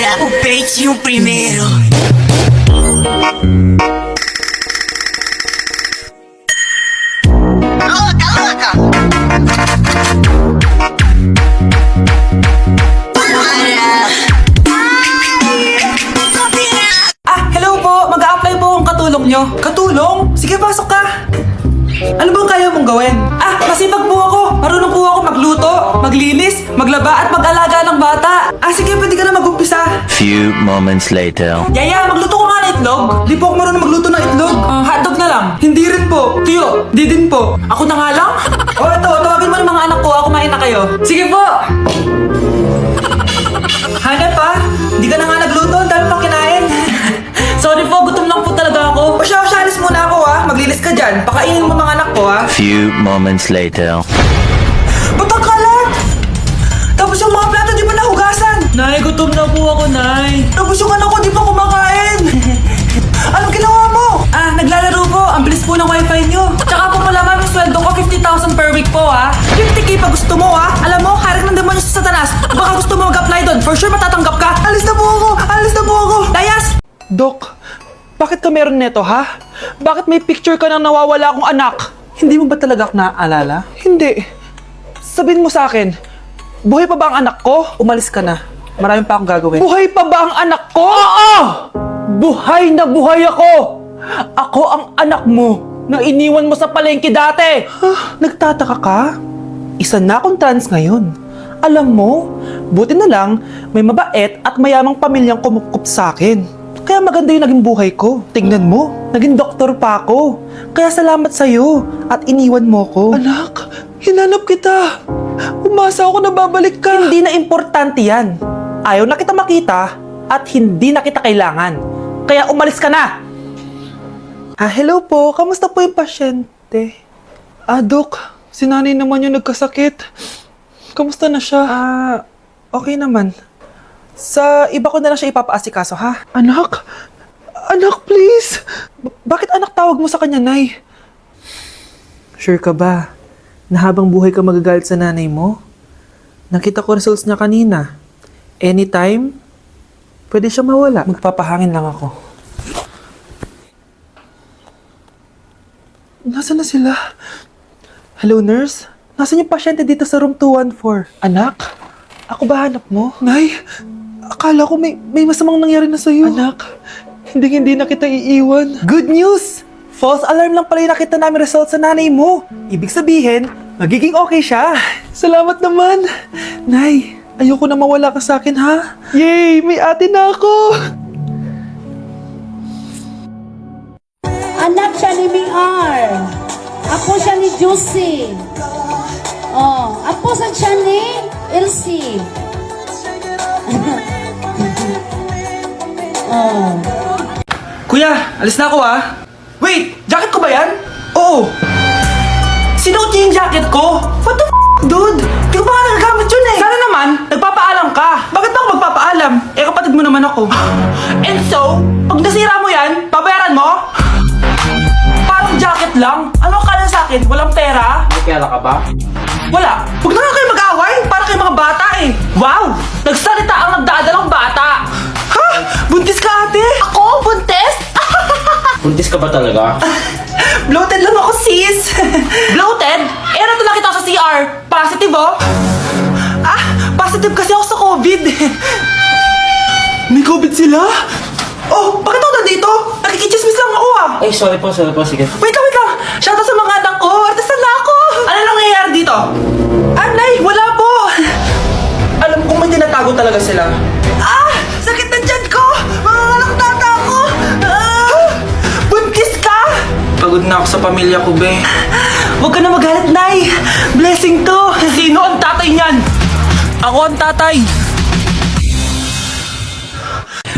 Agora o peitinho primeiro. Louca, louca! Hello po! Mag-a-apply po akong katulong nyo. Katulong? Sige, pasok ka. Ano bang kaya mong gawin? Masipag po ako. Marunong po ako magluto, maglinis, maglaba at mag-alaga ng bata. Sige, pwede ka na mag-umpisa. Few moments later. Yaya, magluto ko nga ng itlog. Di po ako marunong magluto ng itlog. Hotdog na lang. Hindi rin po. Tiyo, di din po. Ako na nga lang? Ito, tawagin mo ng mga anak ko. Kumain na kayo. Sige po. Hanap pa? Di ka na nga nagluto. Ang dami pang kinain. Sorry po, gutom lang po talaga ako. Alis muna ako Maglinis ka dyan. Pakainin mo mga anak ko Few moments later. Ba't ang kalat? Tapos yung mga plato di pa nahugasan. Nay, gutom na po ako, Nay. Tapos yung anak ko di pa kumakain. Anong ginawa mo? Naglalaro po. Ang bilis po ng wifi nyo. Tsaka po pala ma'am, yung sweldo ko 50,000 per week po 50k pa gusto mo Alam mo, harik ng demonyo sa satanas. Baka gusto mo mag-apply doon. For sure matatanggap ka. Alis na po ako. Dayas! Dok, bakit ka meron neto Bakit may picture ka ng nawawala akong anak? Hindi mo ba talaga ako naaalala? Hindi. Sabihin mo sa akin, buhay pa ba ang anak ko? Umalis ka na. Marami pa akong gagawin. Buhay pa ba ang anak ko? Oo! Buhay na buhay ako! Ako ang anak mo na iniwan mo sa palengke dati! Nagtataka ka? Isa na akong trans ngayon. Alam mo, buti na lang may mabait at mayamang pamilyang kumukup sa akin. Kaya maganda yung naging buhay ko. Tingnan mo, naging doktor pa ako. Kaya salamat sa'yo at iniwan mo ko. Anak, hinanap kita. Umasa ako na babalik ka. Hindi na importante yan. Ayaw na kita makita at hindi na kita kailangan. Kaya umalis ka na. Hello po. Kamusta po yung pasyente? Dok, si nanay naman yung nagkasakit. Kamusta na siya? Okay naman. Sa iba ko na lang siya ipapaasikaso, Anak? Anak, please! Bakit anak tawag mo sa kanya, Nay? Sure ka ba na habang buhay ka magagalit sa nanay mo? Nakita ko results niya kanina. Anytime, pwede siya mawala. Magpapahangin lang ako. Nasaan na sila? Hello, nurse? Nasaan yung pasyente dito sa room 214? Anak? Ako ba hanap mo? Nay, akala ko may masamang nangyari na sa'yo. Anak, hindi na kita iiwan. Good news! False alarm lang pala yung nakita namin results sa nanay mo. Ibig sabihin, magiging okay siya. Salamat naman. Nay, ayoko na mawala ka sa akin, Yay! May ate na ako! Anak siya ni Miar. Ako siya ni Juicy. Ako siya ni Elsie. Kuya, alis na ako Wait, jacket ko ba yan? Oo. Sinuot niya yung jacket ko? What the dude? Di ko pa nga nagagamit yun Sana naman, nagpapaalam ka. Bakit ako magpapaalam? Kapatid mo naman ako. And so, pag nasira mo yan, babayaran mo? Parang jacket lang. Ano akala sa akin? Walang pera? May pera ka ba? Wala. Huwag na nga kayo mag-away. Para kayo mga bata Wow! Nagsalita ang nagdadalang bata. Buntis ka, ate? Ako? Buntis? Buntis ka ba talaga? Bloated lang ako, sis. Bloated? Nato lang kita sa CR. Positive, positive kasi ako sa COVID. May COVID sila? Bakit ako nandito? Nakikichismis lang ako, Ay, sorry po, sige. Wait lang. Shoutout sa mga anak ko. Artisan na ako. Ano nangyayari dito? Nay, wala po. Alam kong may tinatago talaga sila. Sakit na dyan ko. Mga tata ako. Buntis ka? Pagod na ako sa pamilya ko, be. Huwag ka na magalit, Nay. Blessing to. Sino ang tatay niyan? Ako ang tatay.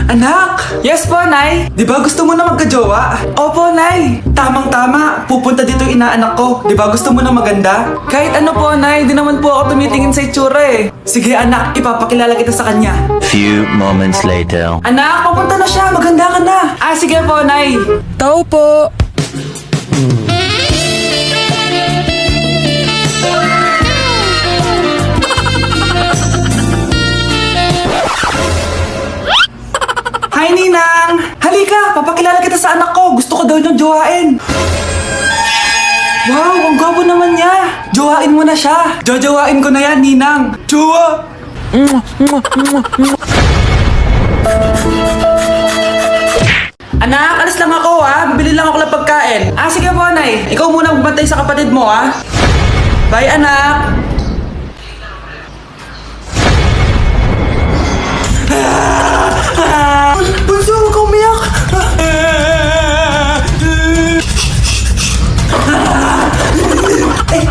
Anak! Yes po, Nay! Di ba gusto mo na magka-jowa? Opo, Nay! Tamang-tama! Pupunta dito yung inaanak ko. Di ba gusto mo na maganda? Kahit ano po, Nay. Di naman po ako tumitingin sa itsura Sige, anak. Ipapakilala kita sa kanya. Few moments later. Anak, papunta na siya. Maganda ka na. Sige po, Nay. Tao po. Halika, papakilala kita sa anak ko. Gusto ko daw niyang jowain. Wow, ang gwapo naman niya. Jowain mo na siya. Jojowain ko na yan, Ninang. Jowa. Anak, alis lang ako ha. Bibili lang ako ng pagkain. Sige po, Nay. Ikaw muna magbantay sa kapatid mo ha. Bye, anak. Bunso, huwag ka umiyak.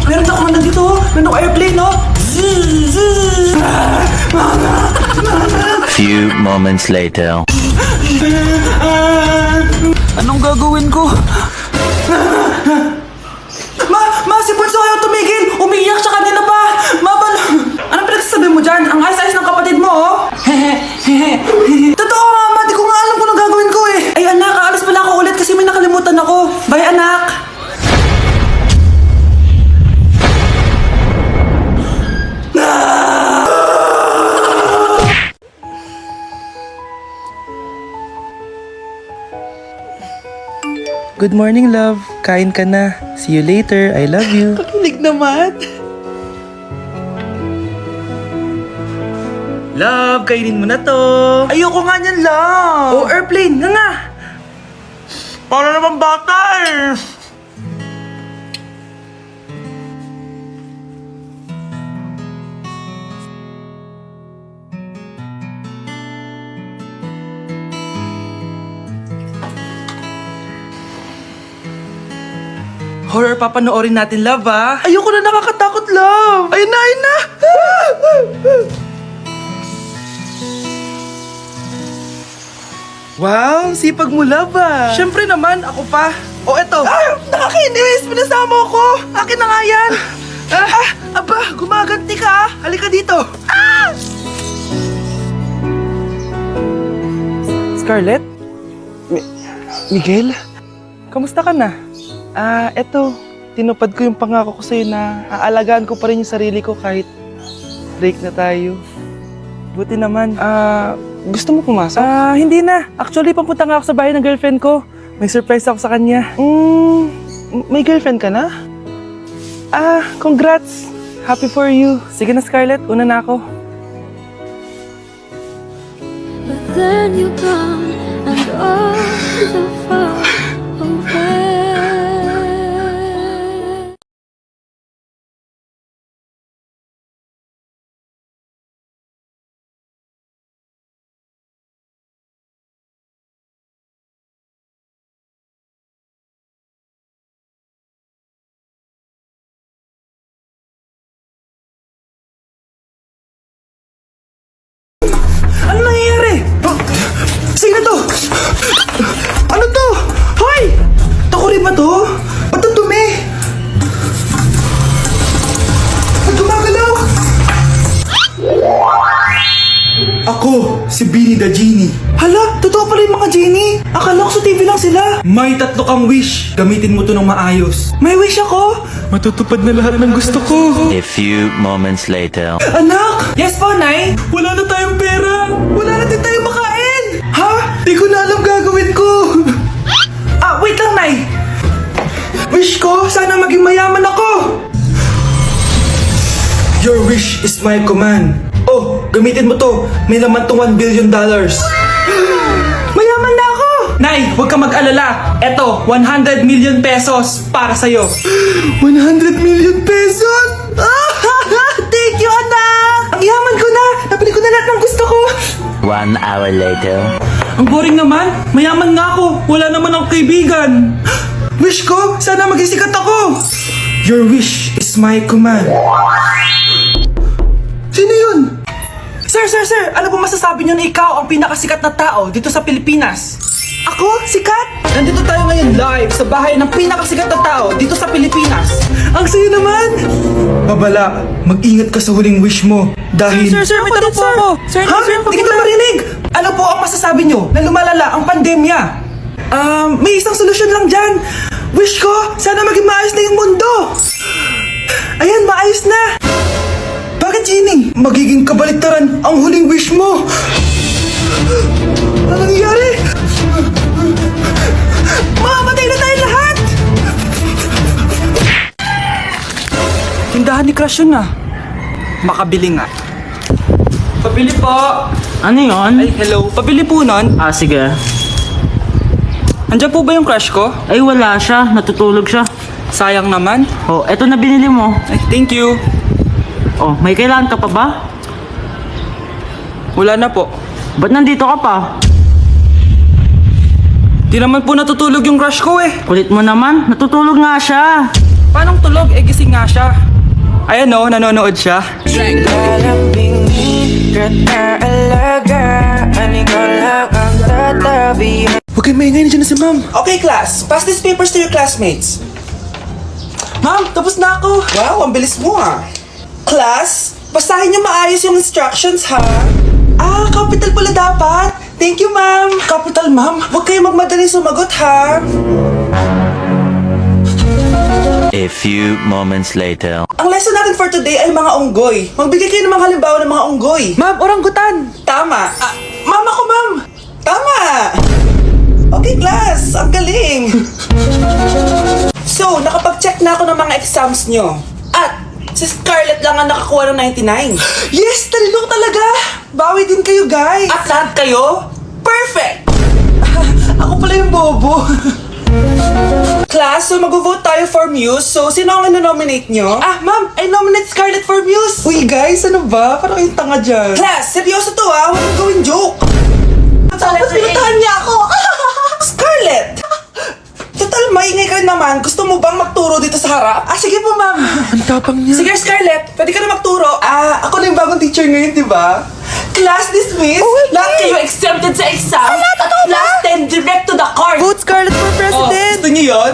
Meron ako man dito. Meron ako airplane, no? Few moments later. Anong gagawin ko? Ma, si Bunso ayaw tumigil. Umiiyak siya kanina pa. Anong pinagsasabi mo dyan? Ang ayos-ayos ng kapatid mo, oh. Totoo, Mama. Di ko nga alam kung anong gagawin ko, eh. Ay, anak, aalis pala ako ulit kasi may nakalimutan ako. Bye, anak. Good morning, love. Kain ka na. See you later. I love you. Kilig naman. Love, kainin mo na to. Ayoko nga niyan, love. Oh, airplane. Nga. Para naman bata eh. Horror papanoorin natin, love, ha? Ayoko na, nakakatakot, love. Ayun na, ayun na. Wow, sipag mo, love, ah. Siyempre naman, ako pa. O, eto. Nakakainis, pinasama ako. Akin na nga yan. Aba, gumaganti ka, ah. Halika dito. Scarlett? Miguel? Kamusta ka na? Eto. Tinupad ko yung pangako ko sa'yo na aalagaan ko pa rin yung sarili ko kahit break na tayo. Buti naman. Gusto mo pumasok? Hindi na. Actually, papunta nga ako sa bahay ng girlfriend ko. May surprise ako sa kanya. May girlfriend ka na? Congrats. Happy for you. Sige na, Scarlett. Una na ako. But then you gone and all so far away. Ano nangyayari? Sino to? Ano to? Hoy! Takuri ba to? Ba't ang dumi? Ba't gumagalaw? Ako, si Beanie the Genie. Hala, totoo pala yung mga genie. Akala ko sa TV lang sila. May 3 kang wish. Gamitin mo to ng maayos. May wish ako? Matutupad na lahat ng gusto ko. A few moments later. Anak! Yes po, Nay? Wala na tayong pera. Wala na din tayong makain. Ha? Di ko na alam gagawin ko. Wait lang, Nay. Wish ko, sana maging mayaman ako. Your wish is my command. Oh, gamitin mo to. May laman tong $1 billion. Mayaman na ako! Nay, huwag ka mag-alala. Eto, 100 million pesos para sa'yo. 100 million pesos? Thank you, anak! Ang yaman ko na! Nabili ko na lahat ng gusto ko. 1 hour later. Ang boring naman. Mayaman nga ako. Wala naman akong kaibigan. Wish ko, sana maging sikat ako. Your wish is my command. Sino yun? Sir! Ano po masasabi niyo na ikaw ang pinakasikat na tao dito sa Pilipinas? Ako? Sikat? Nandito tayo ngayon live sa bahay ng pinakasikat na tao dito sa Pilipinas. Ang saya naman! Babala, mag-ingat ka sa huling wish mo dahil... Sir, may tanong po ako! Sir, Hindi kita marinig! Ano po ang masasabi niyo na lumalala ang pandemya? May isang solusyon lang dyan. Wish ko, sana maging maayos na yung mundo. Ayan, maayos na. Bakit, Genie? Magiging kabaliktaran ang huling wish mo. Ano nangyari? crush yun ah. Makabili nga. Pabili po. Ano yun? Ay, hello. Pabili po nun. Ah, sige. Andiyan po ba yung crush ko? Ay, wala siya. Natutulog siya. Sayang naman. Oh, eto na binili mo. Ay, thank you. Oh, may kailangan ka pa ba? Wala na po. Ba't nandito ka pa? Di naman po natutulog yung crush ko eh. Kulit mo naman. Natutulog nga siya. Paanong tulog? Eh, gising nga siya. Ayan o, nanonood siya. Huwag kayo maingay, nandiyan na si ma'am. Okay, class. Pass these papers to your classmates. Ma'am, tapos na ako. Wow, ang bilis mo ah. Class, basahin niyo maayos yung instructions ha. Ah, capital pala dapat. Thank you, ma'am. Capital, ma'am. Huwag kayo magmadali sumagot ha. A few moments later. Ang lesson natin for today ay mga unggoy. Magbigay kayo ng mga halimbawa ng mga unggoy. Ma'am, orangutan. Tama. Ma'am ako, ma'am. Tama. Okay, class. Ang galing. So, nakapag-check na ako ng mga exams nyo. At, si Scarlett lang ang nakakuha ng 99. Yes! Talino talaga! Bawi din kayo, guys. At lahat kayo, perfect! Ako pala yung bobo. Class, so mag-vote tayo for Muse. So, sino ang nominate nyo? Ah, ma'am, I nominate Scarlett for Muse. Uy, guys, ano ba? Parang yung tanga dyan. Class, seryoso to ah. Huwag mong gawin joke. Tapos pinuntahan niya ako. Scarlett! Total, maingay ka rin naman. Gusto mo bang magturo dito sa harap? Ah, sige po, ma'am. Ang tapang niya. Sige, Scarlett. Pwede ka na magturo. Ah, ako na yung bagong teacher ngayon, di ba? Class dismissed. Lahat kayo exempted sa exam. Last 10 direct to the court. Vote Scarlett for Oh, president. gusto niyo yun?